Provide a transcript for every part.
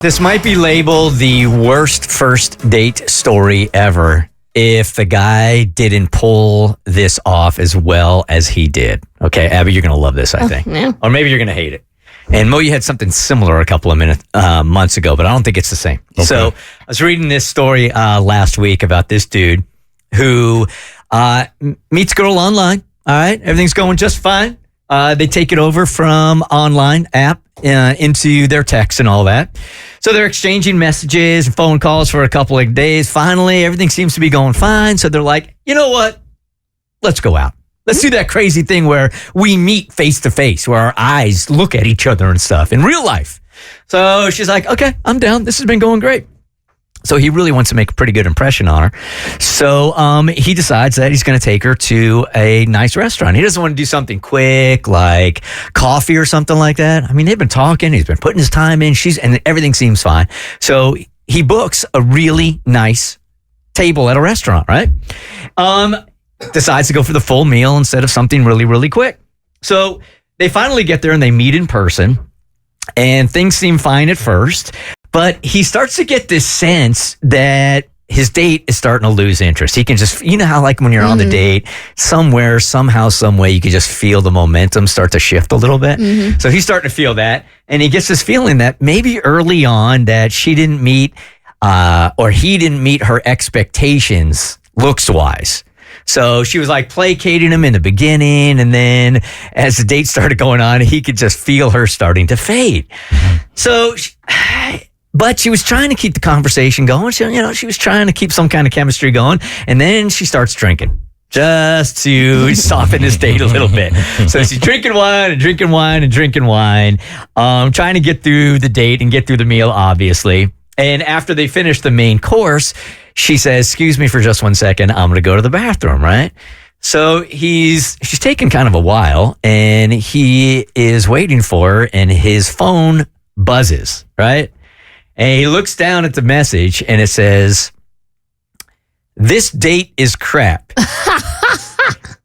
This might be labeled the worst first date story ever if the guy didn't pull this off as well as he did. Okay, Abby, you're going to love this, I think. Yeah. Or maybe you're going to hate it. And Mo, you had something similar a couple of months ago, but I don't think it's the same. Okay. So I was reading this story last week about this dude who meets a girl online. All right, everything's going just fine. They take it over from online app into their text and all that. So they're exchanging messages and phone calls for a couple of days. Finally, everything seems to be going fine. So they're like, you know what? Let's go out. Let's do that crazy thing where we meet face to face, where our eyes look at each other and stuff in real life. So she's like, okay, I'm down. This has been going great. So he really wants to make a pretty good impression on her. So he decides that he's going to take her to a nice restaurant. He doesn't want to do something quick like coffee or something like that. I mean, they've been talking. He's been putting his time in. And everything seems fine. So he books a really nice table at a restaurant, right? Decides to go for the full meal instead of something really, really quick. So they finally get there and they meet in person. And things seem fine at first. But he starts to get this sense that his date is starting to lose interest. He can just, you know how like when you're on the date, somewhere, somehow, some way, you can just feel the momentum start to shift a little bit. So he's starting to feel that. And he gets this feeling that maybe early on that she didn't meet, or he didn't meet her expectations looks-wise. So she was like placating him in the beginning. And then as the date started going on, he could just feel her starting to fade. So... But she was trying to keep the conversation going. She was trying to keep some kind of chemistry going. And then she starts drinking just to soften his date a little bit. So she's drinking wine and drinking wine and drinking wine, trying to get through the date and get through the meal, obviously. And after they finish the main course, she says, excuse me for just 1 second. I'm going to go to the bathroom, right? So she's taking kind of a while and he is waiting for her and his phone buzzes, right? And he looks down at the message and it says, this date is crap.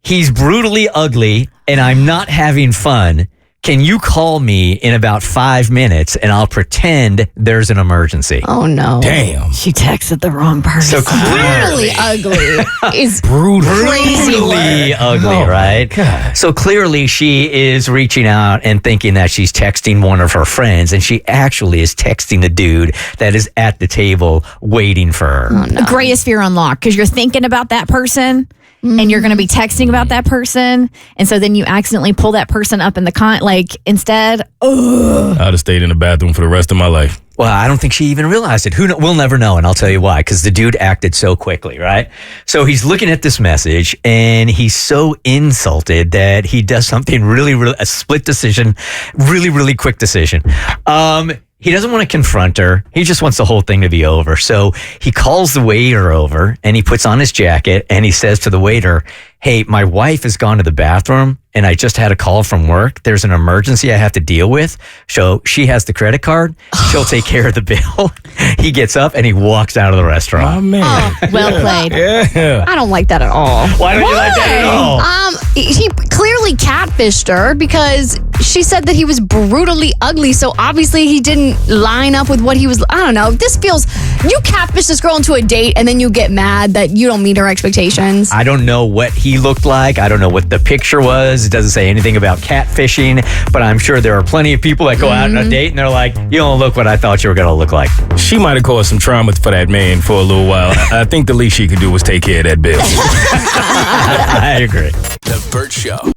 He's brutally ugly and I'm not having fun. Can you call me in about 5 minutes and I'll pretend there's an emergency? Oh, no. Damn. She texted the wrong person. So clearly ugly is brutally ugly, right? God. So clearly she is reaching out and thinking that she's texting one of her friends, and she actually is texting the dude that is at the table waiting for her. Oh, no. The greatest fear unlocked, because you're thinking about that person and you're going to be texting about that person. And so then you accidentally pull that person up in the instead. I'd have stayed in the bathroom for the rest of my life. Well, I don't think she even realized it. We'll never know, and I'll tell you why, because the dude acted so quickly, right? So he's looking at this message, and he's so insulted that he does something a split decision, really, really quick decision. He doesn't want to confront her. He just wants the whole thing to be over. So he calls the waiter over, and he puts on his jacket, and he says to the waiter, hey, my wife has gone to the bathroom and I just had a call from work. There's an emergency I have to deal with. So she has the credit card. She'll take care of the bill. He gets up and he walks out of the restaurant. Oh, man. Oh, well played. Yeah. I don't like that at all. Why don't you like that at all? He clearly catfished her because she said that he was brutally ugly. So obviously he didn't line up with what he was. I don't know. This feels, you catfish this girl into a date and then you get mad that you don't meet her expectations. I don't know what he looked like. I don't know what the picture was. It doesn't say anything about catfishing, but I'm sure there are plenty of people that go out on a date and they're like, you don't look what I thought you were going to look like. She might have caused some trauma for that man for a little while. I think the least she could do was take care of that bill. I agree. The Bert Show.